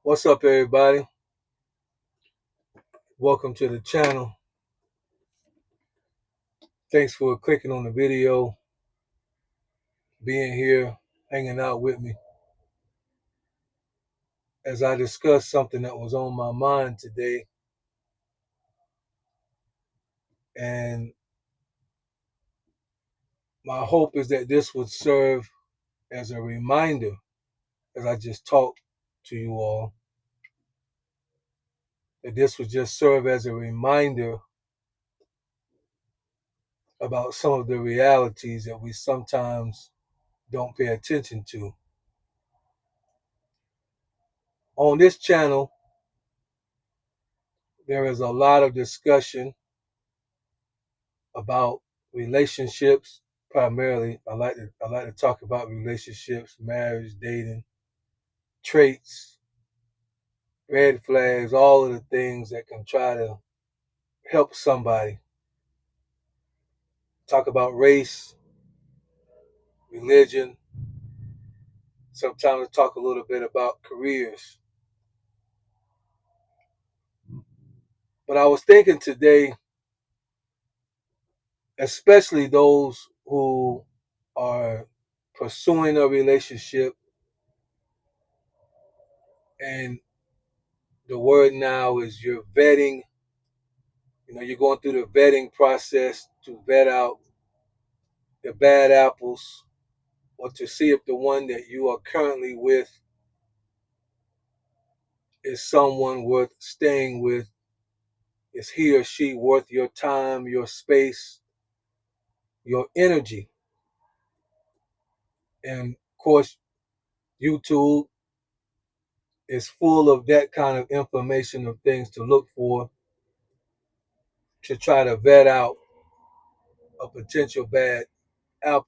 What's up, everybody? Welcome to the channel. Thanks for clicking on the video, being here, hanging out with me as I discuss something that was on my mind today. And my hope is that this would serve as a reminder, as I just talked to you all, that this would just serve as a reminder about some of the realities that we sometimes don't pay attention to. On this channel, there is a lot of discussion about relationships. Primarily, I like to talk about relationships, marriage, dating, traits, red flags, all of the things that can try to help somebody. Talk about race, religion. Sometimes talk a little bit about careers. But I was thinking today, especially those who are pursuing a relationship, and the word now is you're vetting. You're going through the vetting process to vet out the bad apples, or to see if the one that you are currently with is someone worth staying with. Is he or she worth your time, your space, your energy? And of course, YouTube is full of that kind of information of things to look for to try to vet out a potential bad apple.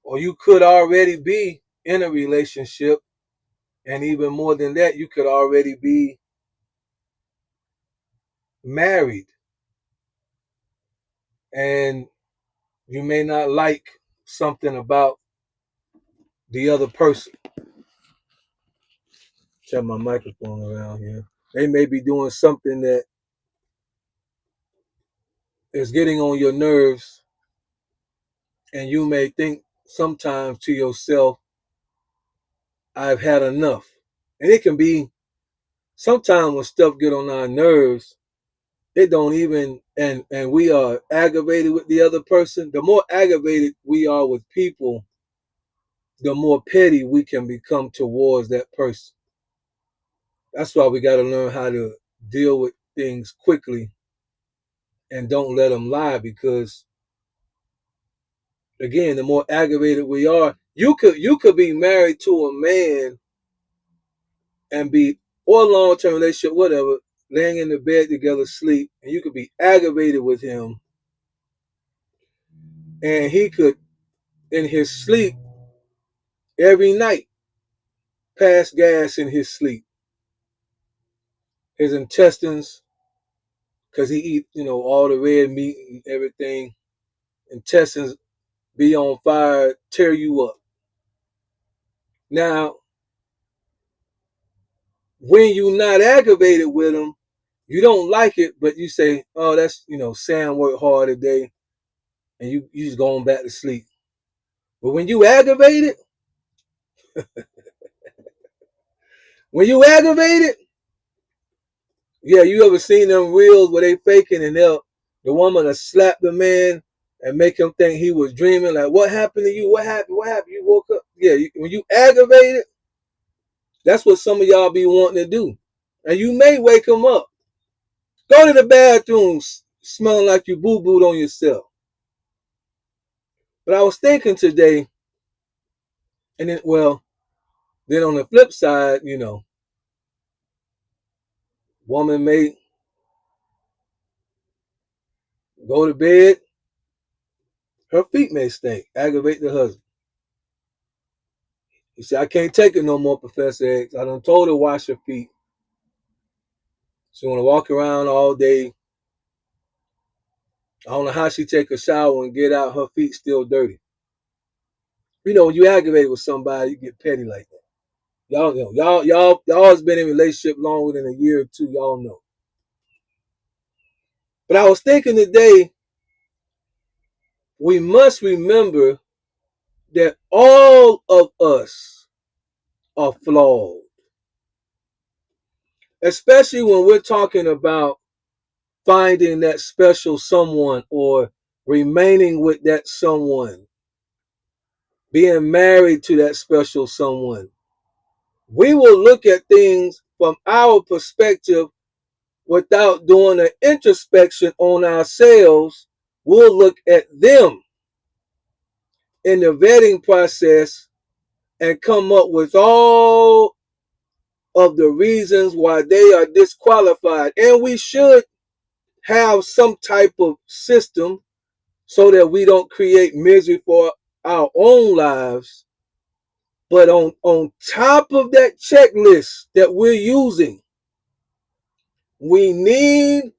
Or you could already be in a relationship, and even more than that, you could already be married, and you may not like something about the other person. Turn my microphone around here. They may be doing something that is getting on your nerves, and you may think sometimes to yourself, I've had enough. And it can be sometimes when stuff get on our nerves, it don't even and we are aggravated with the other person. The more aggravated we are with people, the more petty we can become towards that person. That's why we got to learn how to deal with things quickly and don't let them lie, because again, the more aggravated we are, you could be married to a man and be, or a long-term relationship, whatever, laying in the bed together, sleep, and you could be aggravated with him, and he could, in his sleep, every night, pass gas in his sleep. His intestines, because he eat, all the red meat and everything, intestines be on fire, tear you up. Now, when you're not aggravated with him, you don't like it, but you say, oh, that's, Sam worked hard today, and you just going back to sleep. But when you aggravated, yeah, you ever seen them reels where they faking and the woman will slap the man and make him think he was dreaming, like, what happened to you? What happened? What happened? You woke up? Yeah, when you aggravated, that's what some of y'all be wanting to do. And you may wake him up. Go to the bathroom smelling like you boo-booed on yourself. But I was thinking today, and then on the flip side, woman may go to bed, her feet may stink, aggravate the husband. He said, I can't take it no more, Professor X. I done told her wash her feet. She want to walk around all day. I don't know how she take a shower and get out, her feet still dirty. When you aggravated with somebody, you get petty like that. Y'all know. Y'all has been in a relationship longer than a year or two. Y'all know. But I was thinking today, we must remember that all of us are flawed. Especially when we're talking about finding that special someone or remaining with that someone, being married to that special someone. We will look at things from our perspective without doing an introspection on ourselves. We'll look at them in the vetting process and come up with all of the reasons why they are disqualified. And we should have some type of system so that we don't create misery for our own lives. But on top of that checklist that we're using, we need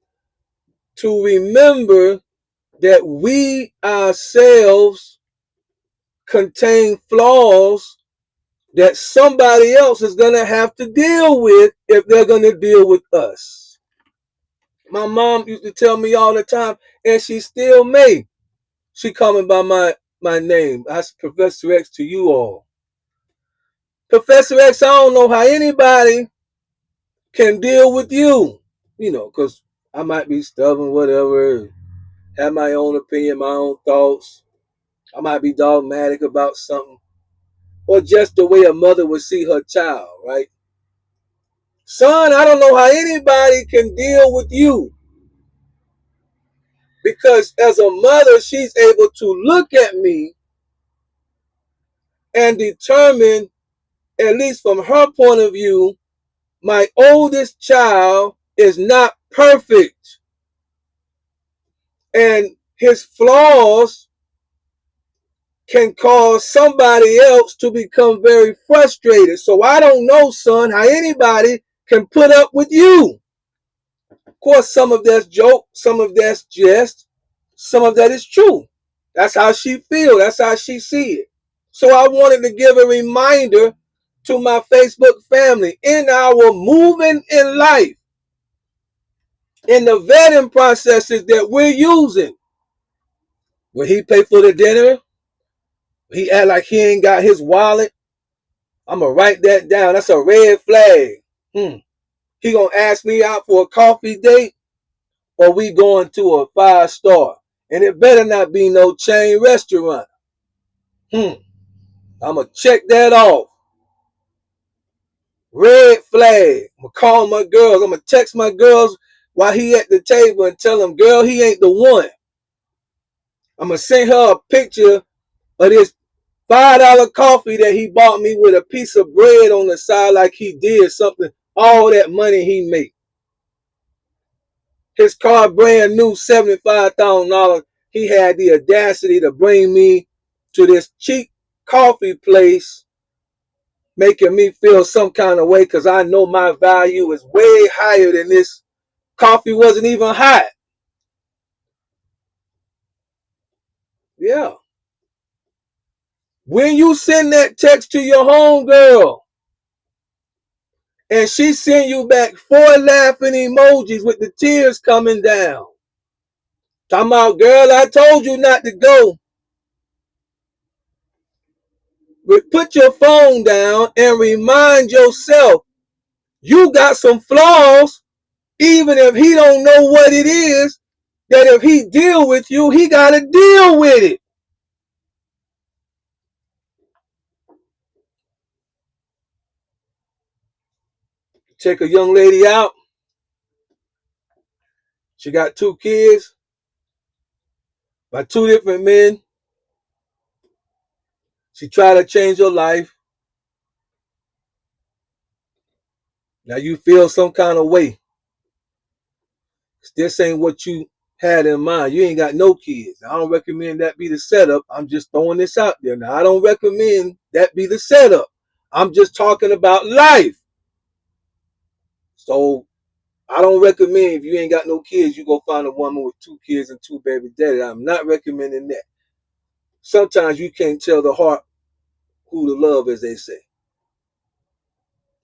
to remember that we ourselves contain flaws that somebody else is going to have to deal with if they're going to deal with us. My mom used to tell me all the time, and she still may. She called me by my name. That's Professor X to you all. Professor X, I don't know how anybody can deal with you. Because I might be stubborn, whatever, have my own opinion, my own thoughts. I might be dogmatic about something. Or just the way a mother would see her child, right? Son, I don't know how anybody can deal with you. Because as a mother, she's able to look at me and determine, at least from her point of view, my oldest child is not perfect. And his flaws can cause somebody else to become very frustrated. So I don't know, son, how anybody can put up with you. Of course, some of that's joke, some of that's jest, some of that is true. That's how she feels. That's how she see it. So I wanted to give a reminder to my Facebook family in our moving in life, in the vetting processes that we're using. Will he pay for the dinner? He act like he ain't got his wallet. I'm gonna write that down. That's a red flag. He gonna ask me out for a coffee date, or we going to a 5-star, and it better not be no chain restaurant. I'm gonna check that off. Red flag. I'm gonna call my girls. I'm gonna text my girls while he at the table and tell them, girl, he ain't the one. I'm gonna send her a picture of this $5 coffee that he bought me with a piece of bread on the side like he did something, all that money he made. His car brand new, $75,000. He had the audacity to bring me to this cheap coffee place, making me feel some kind of way because I know my value is way higher than this. Coffee wasn't even hot. Yeah. When you send that text to your homegirl and she send you back 4 laughing emojis with the tears coming down, talking about, girl, I told you not to go. But put your phone down and remind yourself you got some flaws, even if he don't know what it is, that if he deal with you, he got to deal with it. Check a young lady out. She got 2 kids by 2 different men. She tried to change her life. Now you feel some kind of way. This ain't what you had in mind. You ain't got no kids. I don't recommend that be the setup. I'm just throwing this out there. Now, I don't recommend that be the setup. I'm just talking about life. So I don't recommend if you ain't got no kids, you go find a woman with 2 kids and 2 baby daddies. I'm not recommending that. Sometimes you can't tell the heart who to love, as they say.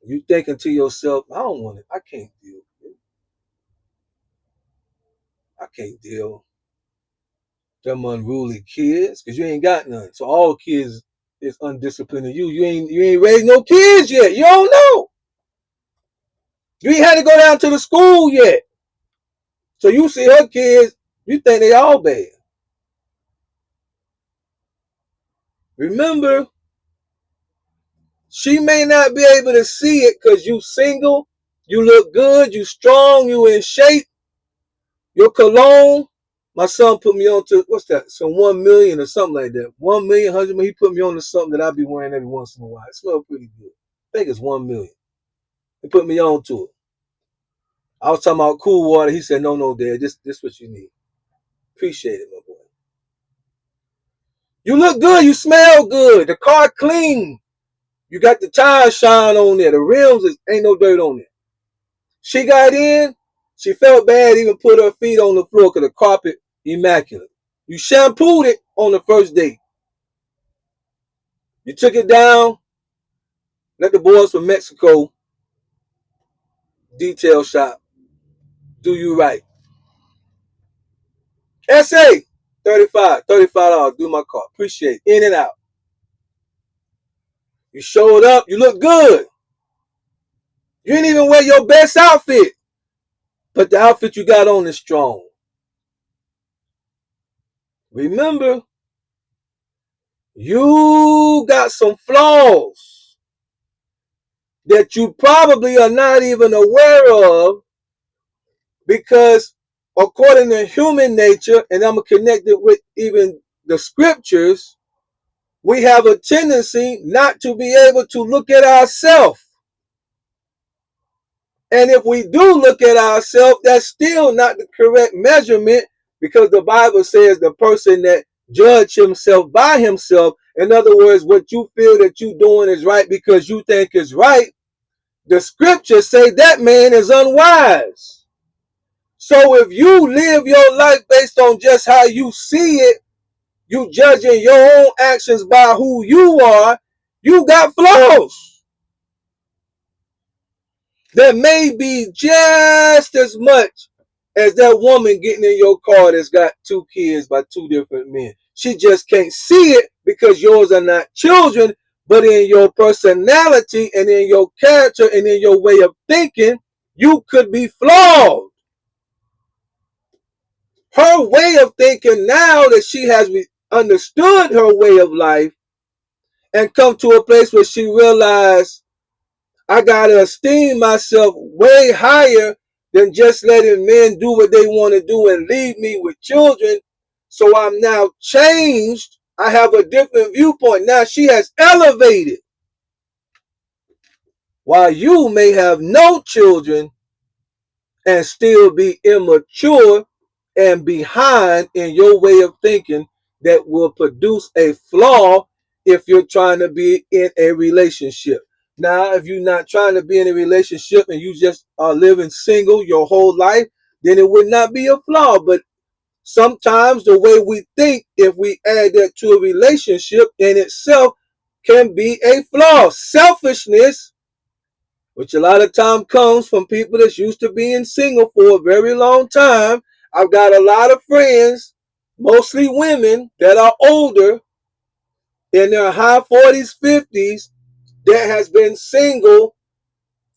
You thinking to yourself, I don't want it. I can't deal with it. I can't deal with them unruly kids because you ain't got none. So all kids is undisciplined in you. You ain't raised no kids yet. You don't know. You ain't had to go down to the school yet. So you see her kids, you think they all bad. Remember, she may not be able to see it because you single, you look good, you strong, you in shape, your cologne. My son put me on to, what's that? Some 1 million or something like that. 1 million, 100 million. He put me on to something that I be wearing every once in a while. It smells pretty good. I think it's 1 million. He put me on to it. I was talking about cool water. He said, no, Dad, this what you need. Appreciate it, my boy. You look good. You smell good. The car clean. You got the tires shine on there. The rims ain't no dirt on there. She got in. She felt bad, even put her feet on the floor because the carpet immaculate. You shampooed it on the first date. You took it down. Let the boys from Mexico detail shop do you right. SA, $35 do my car. Appreciate it. In and out. You showed up. You look good. You didn't even wear your best outfit, but the outfit you got on is strong. Remember, you got some flaws that you probably are not even aware of because according to human nature, and I'm connected with even the scriptures, we have a tendency not to be able to look at ourselves. And if we do look at ourselves, that's still not the correct measurement because the Bible says the person that judge himself by himself, in other words, what you feel that you're doing is right because you think is right, the scriptures say that man is unwise. So if you live your life based on just how you see it, you judging your own actions by who you are, you got flaws that may be just as much as that woman getting in your car that's got 2 kids by 2 different men. She just can't see it because yours are not children, but in your personality and in your character and in your way of thinking, you could be flawed. Her way of thinking now that she has understood her way of life and come to a place where she realized I gotta esteem myself way higher than just letting men do what they want to do and leave me with children. So I'm now changed. I have a different viewpoint. Now she has elevated. While you may have no children and still be immature and behind in your way of thinking that will produce a flaw if you're trying to be in a relationship. Now, if you're not trying to be in a relationship and you just are living single your whole life, then it would not be a flaw. But sometimes the way we think, if we add that to a relationship in itself, can be a flaw. Selfishness, which a lot of time comes from people that's used to being single for a very long time. I've got a lot of friends, mostly women, that are older in their high 40s, 50s, that has been single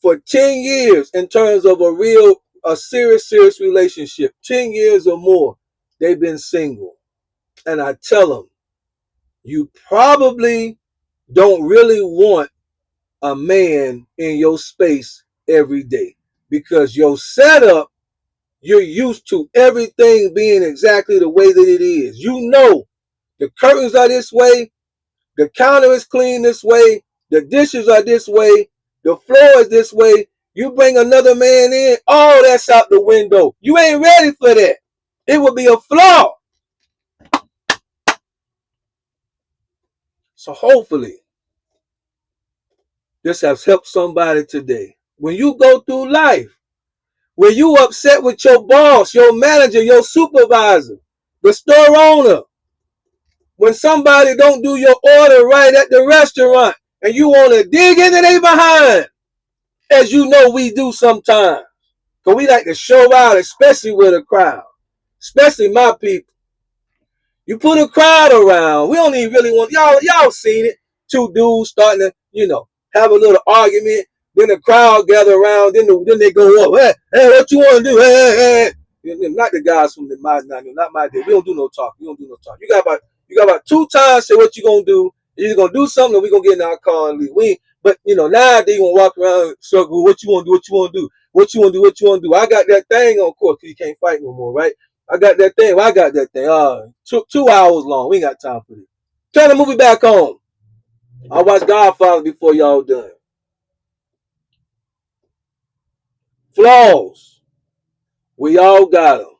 for 10 years in terms of a serious relationship. 10 years or more, they've been single. And I tell them, you probably don't really want a man in your space every day because your setup, you're used to everything being exactly the way that it is. You know, the curtains are this way, the counter is clean this way, the dishes are this way, the floor is this way. You bring another man in, all that's out the window. You ain't ready for that. It would be a flaw. So hopefully this has helped somebody today. When you go through life, when you upset with your boss, your manager, your supervisor, the store owner, when somebody don't do your order right at the restaurant and you want to dig into their behind, as you know we do sometimes. Because we like to show out, especially with a crowd. Especially my people. You put a crowd around. We don't even really want y'all seen it. Two dudes starting to, have a little argument. Then the crowd gather around. Then they go up. Hey, what you want to do? Hey. Not the guys from not my day. We don't do no talk. We don't do no talk. You got about 2 times to say what you gonna do. You're either gonna do something or we gonna get in our car and leave. Now they gonna walk around circle. What you wanna do? What you wanna do? What you wanna do? What you wanna do? I got that thing on course because you can't fight no more, right? I got that thing. Well, I got that thing. Took 2 hours long. We ain't got time for this. Turn the movie back on. I watched Godfather before y'all done. Flaws. We all got them.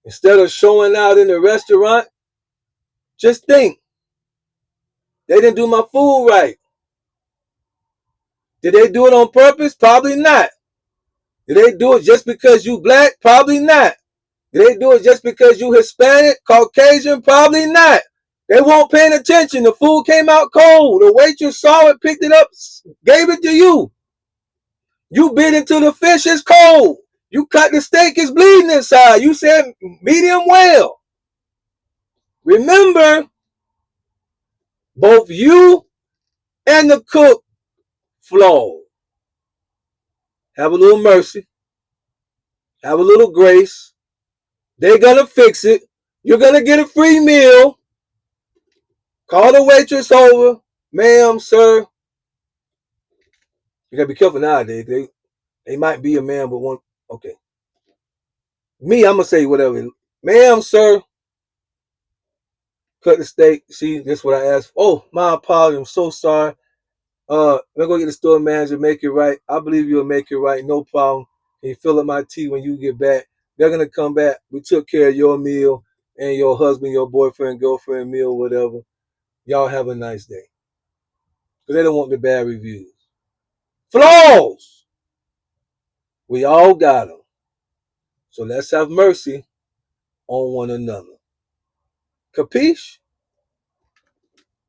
Instead of showing out in the restaurant, just think. They didn't do my food right. Did they do it on purpose? Probably not. Did they do it just because you black? Probably not. Did they do it just because you Hispanic, Caucasian? Probably not. They weren't paying attention. The food came out cold. The waitress saw it, picked it up, gave it to you. You bit into the fish, it's cold. You cut the steak, it's bleeding inside. You said medium well. Remember, both you and the cook flawed. Have a little mercy. Have a little grace. They're going to fix it. You're going to get a free meal. Call the waitress over. Ma'am, sir. You got to be careful nowadays. They might be a man, but one. Okay. Me, I'm going to say whatever. Ma'am, sir. Cut the steak. See, that's what I asked. Oh, my apologies. I'm so sorry. We're going to get the store manager, make it right. I believe you'll make it right. No problem. Can you fill up my tea when you get back? They're going to come back. We took care of your meal and your husband, your boyfriend, girlfriend meal, whatever. Y'all have a nice day. Because they don't want the bad reviews. Flaws. We all got them. So let's have mercy on one another. Capiche?